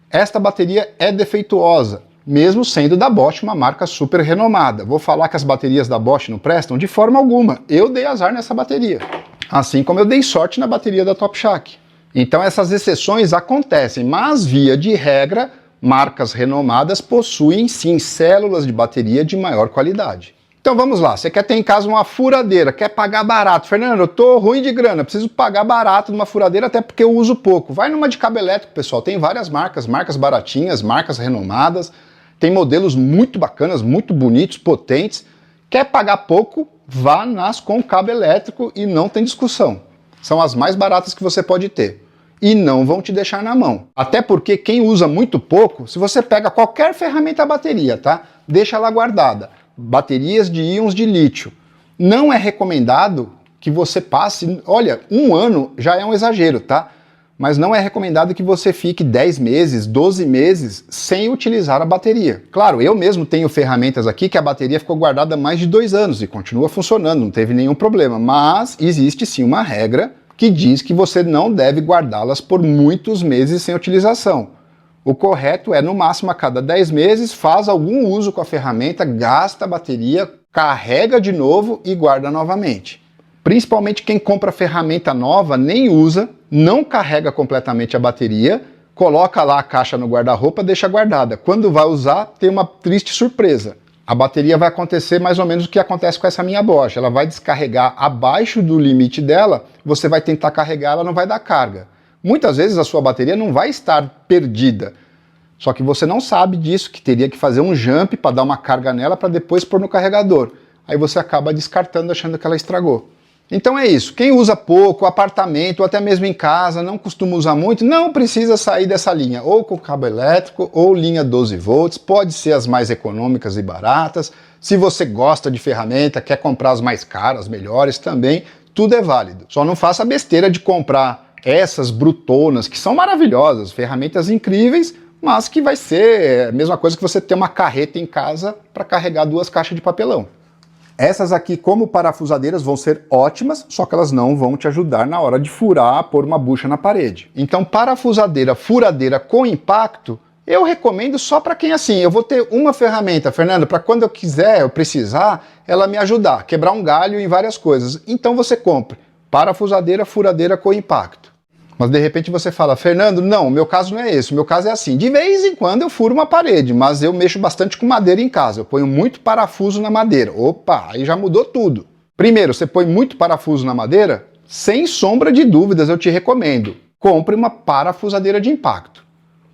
Esta bateria é defeituosa, mesmo sendo da Bosch uma marca super renomada. Vou falar que as baterias da Bosch não prestam? De forma alguma. Eu dei azar nessa bateria. Assim como eu dei sorte na bateria da Top Shack. Então essas exceções acontecem, mas via de regra, marcas renomadas possuem sim células de bateria de maior qualidade. Então vamos lá, você quer ter em casa uma furadeira, quer pagar barato. Fernando, eu tô ruim de grana, preciso pagar barato numa furadeira até porque eu uso pouco. Vai numa de cabo elétrico, pessoal, tem várias marcas, marcas baratinhas, marcas renomadas. Tem modelos muito bacanas, muito bonitos, potentes. Quer pagar pouco? Vá nas com cabo elétrico e não tem discussão. São as mais baratas que você pode ter. E não vão te deixar na mão. Até porque quem usa muito pouco, se você pega qualquer ferramenta a bateria, tá? Deixa ela guardada. Baterias de íons de lítio. Não é recomendado que você passe... Olha, 1 ano já é um exagero, tá? Mas não é recomendado que você fique 10 meses, 12 meses sem utilizar a bateria. Claro, eu mesmo tenho ferramentas aqui que a bateria ficou guardada há mais de 2 anos e continua funcionando, não teve nenhum problema. Mas existe sim uma regra que diz que você não deve guardá-las por muitos meses sem utilização. O correto é, no máximo, a cada 10 meses, faz algum uso com a ferramenta, gasta a bateria, carrega de novo e guarda novamente. Principalmente quem compra ferramenta nova, nem usa, não carrega completamente a bateria, coloca lá a caixa no guarda-roupa, deixa guardada. Quando vai usar, tem uma triste surpresa. A bateria vai acontecer mais ou menos o que acontece com essa minha Bosch. Ela vai descarregar abaixo do limite dela, você vai tentar carregar, ela não vai dar carga. Muitas vezes a sua bateria não vai estar perdida, só que você não sabe disso, que teria que fazer um jump para dar uma carga nela para depois pôr no carregador. Aí você acaba descartando achando que ela estragou. Então é isso, quem usa pouco, apartamento, ou até mesmo em casa, não costuma usar muito, não precisa sair dessa linha, ou com cabo elétrico, ou linha 12 volts, pode ser as mais econômicas e baratas. Se você gosta de ferramenta, quer comprar as mais caras, melhores também, tudo é válido. Só não faça a besteira de comprar essas brutonas, que são maravilhosas, ferramentas incríveis, mas que vai ser a mesma coisa que você ter uma carreta em casa para carregar 2 caixas de papelão. Essas aqui, como parafusadeiras, vão ser ótimas, só que elas não vão te ajudar na hora de furar, pôr uma bucha na parede. Então, parafusadeira, furadeira com impacto, eu recomendo só para quem assim, eu vou ter uma ferramenta, Fernando, para quando eu quiser, eu precisar, ela me ajudar, quebrar um galho em várias coisas. Então você compre parafusadeira, furadeira com impacto. Mas de repente você fala, Fernando, não, o meu caso não é esse, o meu caso é assim. De vez em quando eu furo uma parede, mas eu mexo bastante com madeira em casa, eu ponho muito parafuso na madeira. Opa, aí já mudou tudo. Primeiro, você põe muito parafuso na madeira? Sem sombra de dúvidas, eu te recomendo. Compre uma parafusadeira de impacto.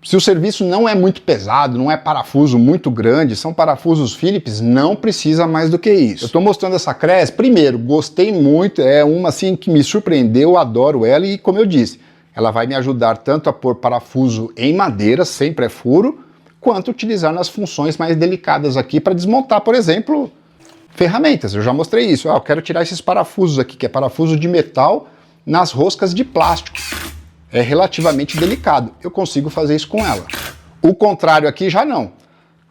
Se o serviço não é muito pesado, não é parafuso muito grande, são parafusos Phillips, não precisa mais do que isso. Eu estou mostrando essa Crest, primeiro, gostei muito, é uma assim que me surpreendeu, adoro ela e como eu disse, Ela vai me ajudar tanto a pôr parafuso em madeira, sem pré-furo, quanto utilizar nas funções mais delicadas aqui para desmontar, por exemplo, ferramentas. Eu já mostrei isso. Eu quero tirar esses parafusos aqui, que é parafuso de metal, nas roscas de plástico. É relativamente delicado. Eu consigo fazer isso com ela. O contrário aqui já não.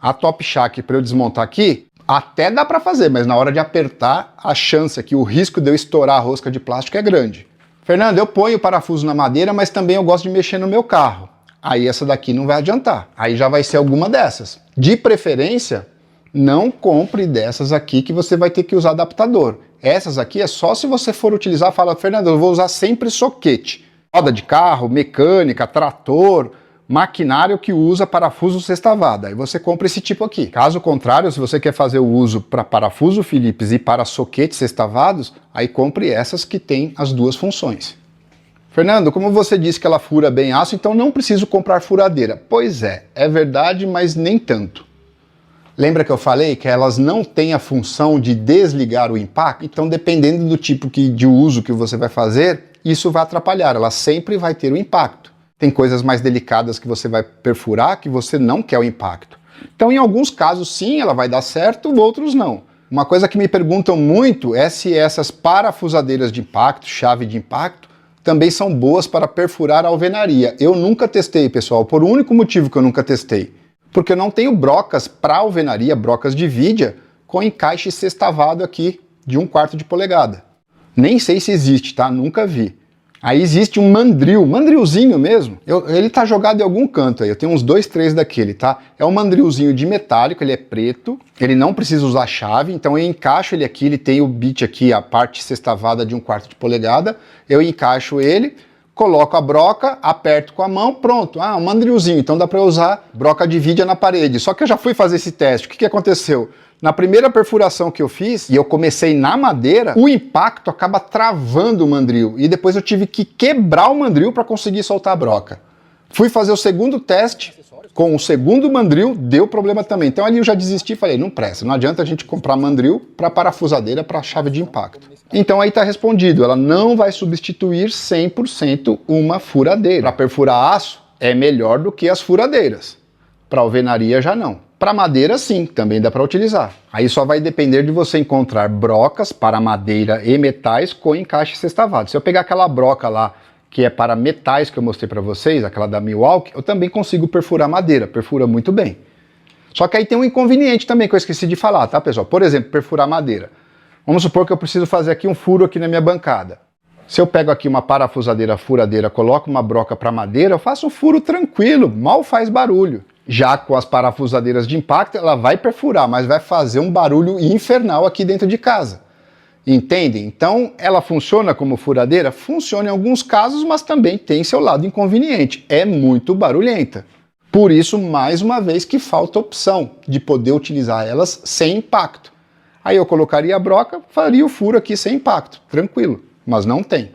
A Top Shack, para eu desmontar aqui, até dá para fazer, mas na hora de apertar, a chance aqui, o risco de eu estourar a rosca de plástico é grande. Fernando, eu ponho o parafuso na madeira, mas também eu gosto de mexer no meu carro. Aí essa daqui não vai adiantar. Aí já vai ser alguma dessas. De preferência, não compre dessas aqui que você vai ter que usar adaptador. Essas aqui é só se você for utilizar, fala, Fernando, eu vou usar sempre soquete. Roda de carro, mecânica, trator, maquinário que usa parafuso sextavado. Aí você compra esse tipo aqui. Caso contrário, se você quer fazer o uso para parafuso Phillips e para soquetes sextavados, aí compre essas que têm as duas funções. Fernando, como você disse que ela fura bem aço, então não preciso comprar furadeira. Pois é verdade, mas nem tanto. Lembra que eu falei que elas não têm a função de desligar o impacto? Então, dependendo do tipo de uso que você vai fazer, isso vai atrapalhar. Ela sempre vai ter o impacto. Tem coisas mais delicadas que você vai perfurar que você não quer o impacto. Então, em alguns casos, sim, ela vai dar certo, outros não. Uma coisa que me perguntam muito é se essas parafusadeiras de impacto, chave de impacto, também são boas para perfurar a alvenaria. Eu nunca testei, pessoal, por um único motivo que eu nunca testei. Porque eu não tenho brocas para alvenaria, brocas de vidia, com encaixe sextavado aqui de 1/4 de polegada. Nem sei se existe, tá? Nunca vi. Aí existe um mandrilzinho mesmo. Ele tá jogado em algum canto aí, eu tenho uns 2, 3 daquele, tá? É um mandrilzinho de metálico, ele é preto, ele não precisa usar chave, então eu encaixo ele aqui, ele tem o bit aqui, a parte sextavada de 1/4 de polegada, eu encaixo ele, coloco a broca, aperto com a mão, pronto. Ah, um mandrilzinho, então dá para usar broca de vidia na parede. Só que eu já fui fazer esse teste, o que aconteceu? Na primeira perfuração que eu fiz, e eu comecei na madeira, o impacto acaba travando o mandril, e depois eu tive que quebrar o mandril para conseguir soltar a broca. Fui fazer o segundo teste, com o segundo mandril, deu problema também. Então ali eu já desisti e falei, não presta, não adianta a gente comprar mandril para parafusadeira, para chave de impacto. Então aí está respondido, ela não vai substituir 100% uma furadeira. Para perfurar aço, é melhor do que as furadeiras. Para alvenaria já não. Para madeira, sim, também dá para utilizar. Aí só vai depender de você encontrar brocas para madeira e metais com encaixe sextavado. Se eu pegar aquela broca lá, que é para metais que eu mostrei para vocês, aquela da Milwaukee, eu também consigo perfurar madeira, perfura muito bem. Só que aí tem um inconveniente também que eu esqueci de falar, tá, pessoal? Por exemplo, perfurar madeira. Vamos supor que eu preciso fazer aqui um furo aqui na minha bancada. Se eu pego aqui uma parafusadeira furadeira, coloco uma broca para madeira, eu faço um furo tranquilo, mal faz barulho. Já com as parafusadeiras de impacto, ela vai perfurar, mas vai fazer um barulho infernal aqui dentro de casa. Entendem? Então, ela funciona como furadeira? Funciona em alguns casos, mas também tem seu lado inconveniente. É muito barulhenta. Por isso, mais uma vez, que falta opção de poder utilizar elas sem impacto. Aí eu colocaria a broca, faria o furo aqui sem impacto, tranquilo, mas não tem.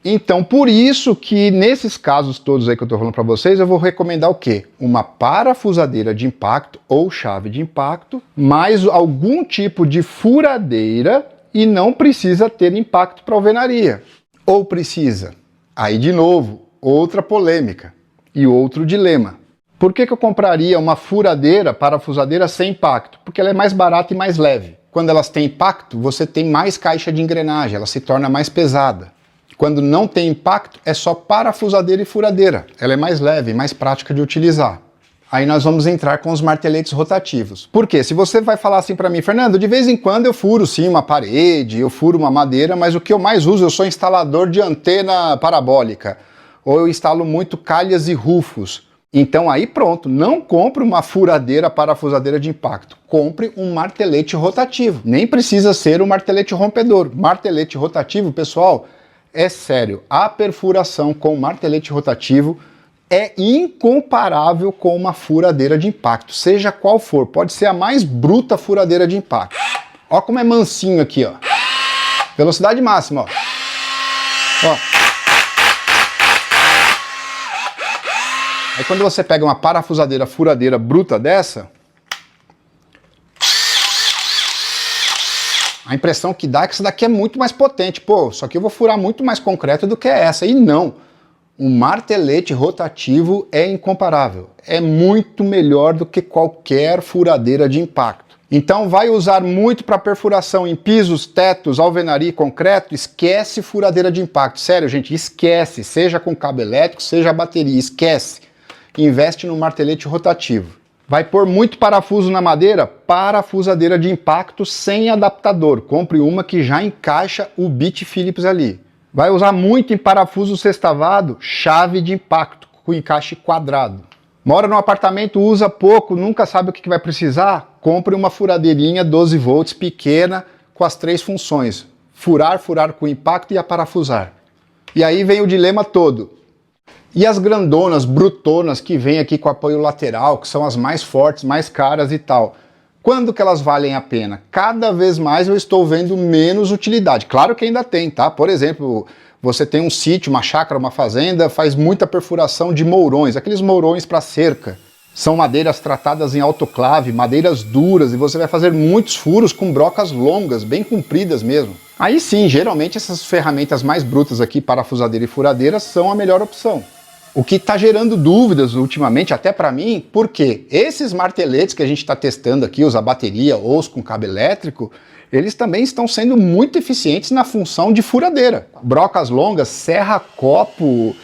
Então, por isso que nesses casos todos aí que eu estou falando para vocês, eu vou recomendar o quê? Uma parafusadeira de impacto ou chave de impacto, mais algum tipo de furadeira e não precisa ter impacto para alvenaria. Ou precisa? Aí, de novo, outra polêmica e outro dilema. Por que eu compraria uma furadeira, parafusadeira sem impacto? Porque ela é mais barata e mais leve. Quando elas têm impacto, você tem mais caixa de engrenagem, ela se torna mais pesada. Quando não tem impacto, é só parafusadeira e furadeira. Ela é mais leve, mais prática de utilizar. Aí nós vamos entrar com os marteletes rotativos. Por quê? Se você vai falar assim para mim, Fernando, de vez em quando eu furo sim uma parede, eu furo uma madeira, mas o que eu mais uso, eu sou instalador de antena parabólica. Ou eu instalo muito calhas e rufos. Então aí pronto, não compre uma furadeira parafusadeira de impacto. Compre um martelete rotativo. Nem precisa ser um martelete rompedor. Martelete rotativo, pessoal, é sério, a perfuração com martelete rotativo é incomparável com uma furadeira de impacto, seja qual for, pode ser a mais bruta furadeira de impacto. Ó como é mansinho aqui, ó. Velocidade máxima, ó. Ó. Aí quando você pega uma parafusadeira furadeira bruta dessa, a impressão que dá é que essa daqui é muito mais potente. Pô, só que eu vou furar muito mais concreto do que essa. E não. um martelete rotativo é incomparável. É muito melhor do que qualquer furadeira de impacto. Então vai usar muito para perfuração em pisos, tetos, alvenaria e concreto, esquece furadeira de impacto. Sério, gente, esquece. Seja com cabo elétrico, seja bateria, esquece. Investe no martelete rotativo. Vai pôr muito parafuso na madeira? Parafusadeira de impacto sem adaptador. Compre uma que já encaixa o bit Phillips ali. Vai usar muito em parafuso sextavado? Chave de impacto com encaixe quadrado. Mora num apartamento, usa pouco, nunca sabe o que vai precisar? Compre uma furadeirinha 12 volts pequena com as 3 funções. Furar, furar com impacto e aparafusar. E aí vem o dilema todo. E as grandonas, brutonas, que vêm aqui com apoio lateral, que são as mais fortes, mais caras e tal. Quando que elas valem a pena? Cada vez mais eu estou vendo menos utilidade. Claro que ainda tem, tá? Por exemplo, você tem um sítio, uma chácara, uma fazenda, faz muita perfuração de mourões, aqueles mourões para cerca. São madeiras tratadas em autoclave, madeiras duras, e você vai fazer muitos furos com brocas longas, bem compridas mesmo. Aí sim, geralmente essas ferramentas mais brutas aqui, parafusadeira e furadeira, são a melhor opção. O que está gerando dúvidas ultimamente, até para mim, porque esses marteletes que a gente está testando aqui, os a bateria ou os com cabo elétrico, eles também estão sendo muito eficientes na função de furadeira. Brocas longas, serra-copo,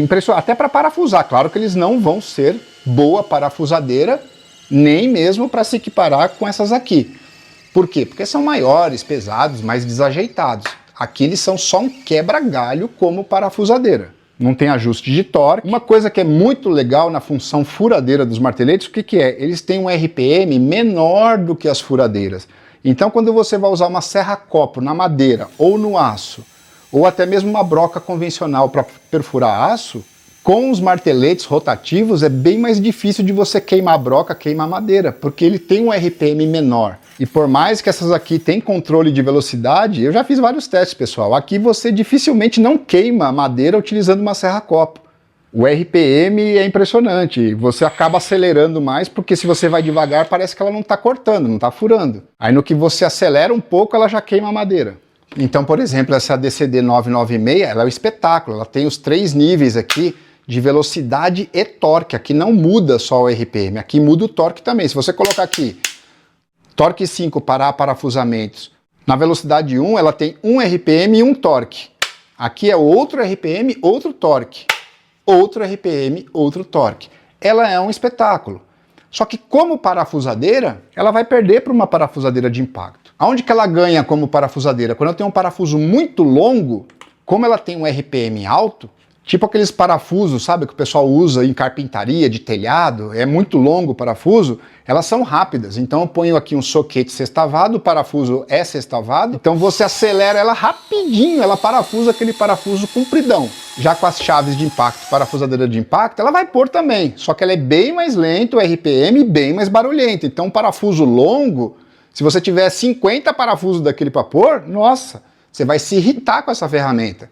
impressionante, até para parafusar. Claro que eles não vão ser boa parafusadeira, nem mesmo para se equiparar com essas aqui. Por quê? Porque são maiores, pesados, mais desajeitados. Aqui eles são só um quebra-galho como parafusadeira. Não tem ajuste de torque. Uma coisa que é muito legal na função furadeira dos marteletes, o que é? Eles têm um RPM menor do que as furadeiras. Então quando você vai usar uma serra-copo na madeira ou no aço, ou até mesmo uma broca convencional para perfurar aço, com os marteletes rotativos é bem mais difícil de você queimar a broca, queimar a madeira, porque ele tem um RPM menor. E por mais que essas aqui tenham controle de velocidade, eu já fiz vários testes, pessoal. Aqui você dificilmente não queima a madeira utilizando uma serra-copo. O RPM é impressionante, você acaba acelerando mais, porque se você vai devagar parece que ela não está cortando, não está furando. Aí no que você acelera um pouco, ela já queima a madeira. Então, por exemplo, essa DCD 996, ela é um espetáculo, ela tem os 3 níveis aqui de velocidade e torque. Aqui não muda só o RPM, aqui muda o torque também. Se você colocar aqui torque 5 para parafusamentos, na velocidade 1 ela tem 1 RPM e 1 torque. Aqui é outro RPM, outro torque. Outro RPM, outro torque. Ela é um espetáculo. Só que como parafusadeira, ela vai perder para uma parafusadeira de impacto. Aonde que ela ganha como parafusadeira? Quando eu tenho um parafuso muito longo, como ela tem um RPM alto, tipo aqueles parafusos, sabe, que o pessoal usa em carpintaria, de telhado, é muito longo o parafuso, elas são rápidas. Então eu ponho aqui um soquete sextavado, o parafuso é sextavado, então você acelera ela rapidinho, ela parafusa aquele parafuso compridão. Já com as chaves de impacto, parafusadeira de impacto, ela vai pôr também, só que ela é bem mais lenta, o RPM bem mais barulhento. Então um parafuso longo, se você tiver 50 parafusos daquele para pôr, nossa, você vai se irritar com essa ferramenta.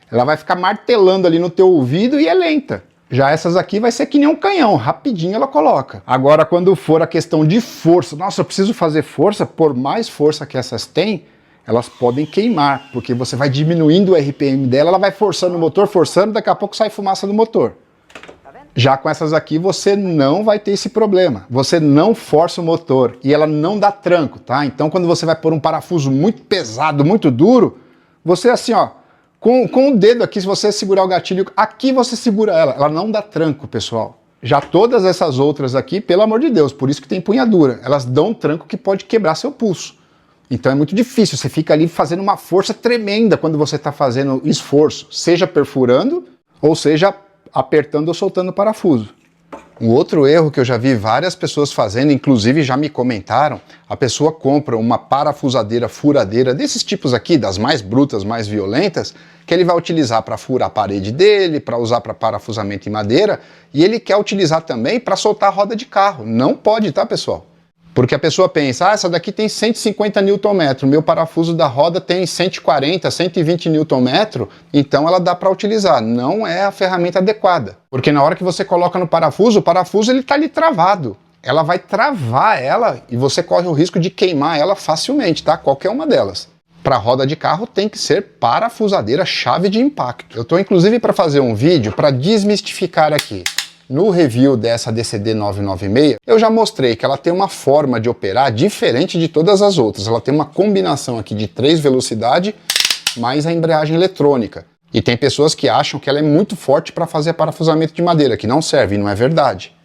Ela vai ficar martelando ali no teu ouvido e é lenta. Já essas aqui vai ser que nem um canhão, rapidinho ela coloca. Agora, quando for a questão de força, nossa, eu preciso fazer força, por mais força que essas têm, elas podem queimar, porque você vai diminuindo o RPM dela, ela vai forçando o motor, forçando, daqui a pouco sai fumaça do motor. Já com essas aqui você não vai ter esse problema. Você não força o motor e ela não dá tranco, tá? Então quando você vai pôr um parafuso muito pesado, muito duro, você assim, ó, com o dedo aqui, se você segurar o gatilho, aqui você segura ela não dá tranco, pessoal. Já todas essas outras aqui, pelo amor de Deus, por isso que tem empunhadura, elas dão um tranco que pode quebrar seu pulso. Então é muito difícil, você fica ali fazendo uma força tremenda quando você está fazendo esforço, seja perfurando, ou seja apertando ou soltando o parafuso. Um outro erro que eu já vi várias pessoas fazendo, inclusive já me comentaram, a pessoa compra uma parafusadeira furadeira desses tipos aqui, das mais brutas, mais violentas, que ele vai utilizar para furar a parede dele, para usar para parafusamento em madeira, e ele quer utilizar também para soltar a roda de carro. Não pode, tá, pessoal? Porque a pessoa pensa, essa daqui tem 150 Nm, meu parafuso da roda tem 140, 120 Nm, então ela dá para utilizar. Não é a ferramenta adequada. Porque na hora que você coloca no parafuso, o parafuso ele está ali travado. Ela vai travar ela e você corre o risco de queimar ela facilmente, tá? Qualquer uma delas. Para roda de carro tem que ser parafusadeira chave de impacto. Eu estou inclusive para fazer um vídeo para desmistificar aqui. No review dessa DCD 996, eu já mostrei que ela tem uma forma de operar diferente de todas as outras. Ela tem uma combinação aqui de 3 velocidades mais a embreagem eletrônica. E tem pessoas que acham que ela é muito forte para fazer parafusamento de madeira, que não serve, e não é verdade.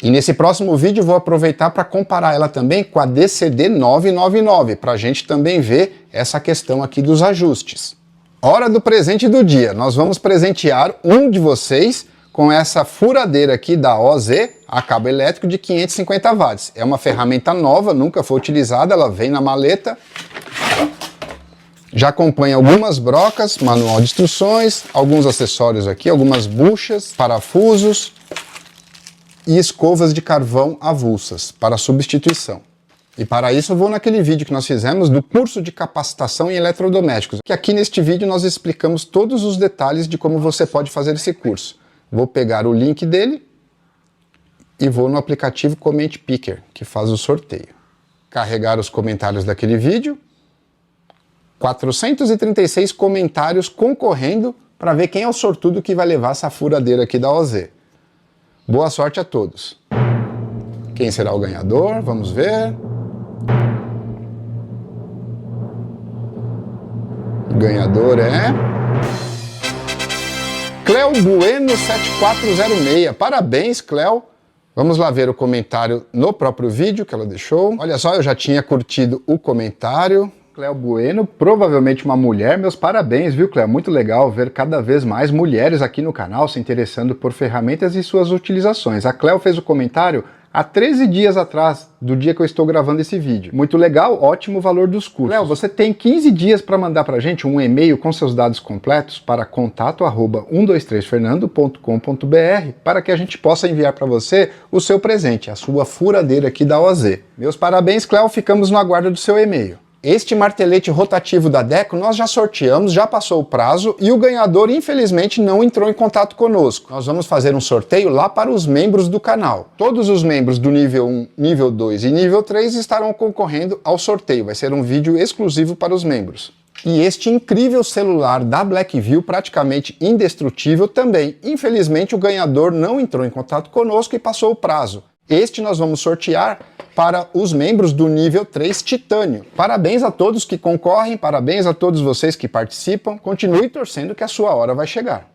E nesse próximo vídeo eu vou aproveitar para comparar ela também com a DCD 999, para a gente também ver essa questão aqui dos ajustes. Hora do presente do dia. Nós vamos presentear um de vocês com essa furadeira aqui da OZ, a cabo elétrico de 550 watts. É uma ferramenta nova, nunca foi utilizada, ela vem na maleta. Já acompanha algumas brocas, manual de instruções, alguns acessórios aqui, algumas buchas, parafusos e escovas de carvão avulsas para substituição. E para isso eu vou naquele vídeo que nós fizemos do curso de capacitação em eletrodomésticos, que aqui neste vídeo nós explicamos todos os detalhes de como você pode fazer esse curso. Vou pegar o link dele e vou no aplicativo Comment Picker, que faz o sorteio. Carregar os comentários daquele vídeo. 436 comentários concorrendo para ver quem é o sortudo que vai levar essa furadeira aqui da OZ. Boa sorte a todos. Quem será o ganhador? Vamos ver. O ganhador é... Cleo Bueno 7406. Parabéns, Cleo. Vamos lá ver o comentário no próprio vídeo que ela deixou. Olha só, eu já tinha curtido o comentário. Cleo Bueno, provavelmente uma mulher. Meus parabéns, viu, Cleo? Muito legal ver cada vez mais mulheres aqui no canal se interessando por ferramentas e suas utilizações. A Cleo fez o comentário há 13 dias atrás, do dia que eu estou gravando esse vídeo. Muito legal, ótimo valor dos cursos. Cleo, você tem 15 dias para mandar pra gente um e-mail com seus dados completos para contato@123fernando.com.br para que a gente possa enviar para você o seu presente, a sua furadeira aqui da OZ. Meus parabéns, Cleo, ficamos no aguardo do seu e-mail. Este martelete rotativo da Deco nós já sorteamos, já passou o prazo e o ganhador infelizmente não entrou em contato conosco. Nós vamos fazer um sorteio lá para os membros do canal. Todos os membros do nível 1, nível 2 e nível 3 estarão concorrendo ao sorteio. Vai ser um vídeo exclusivo para os membros. E este incrível celular da Blackview, praticamente indestrutível também. Infelizmente o ganhador não entrou em contato conosco e passou o prazo. Este nós vamos sortear para os membros do nível 3 Titânio. Parabéns a todos que concorrem, parabéns a todos vocês que participam. Continue torcendo que a sua hora vai chegar.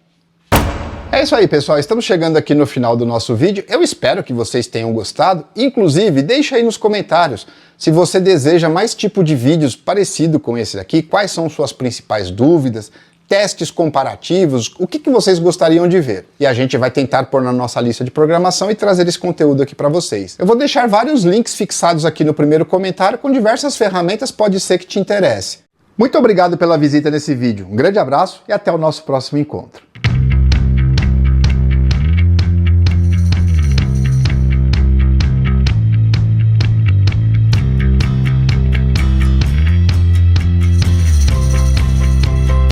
É isso aí, pessoal. Estamos chegando aqui no final do nosso vídeo. Eu espero que vocês tenham gostado. Inclusive, deixa aí nos comentários se você deseja mais tipo de vídeos parecido com esse aqui, quais são suas principais dúvidas, testes comparativos, o que vocês gostariam de ver. E a gente vai tentar pôr na nossa lista de programação e trazer esse conteúdo aqui para vocês. Eu vou deixar vários links fixados aqui no primeiro comentário com diversas ferramentas, pode ser que te interesse. Muito obrigado pela visita nesse vídeo, um grande abraço e até o nosso próximo encontro.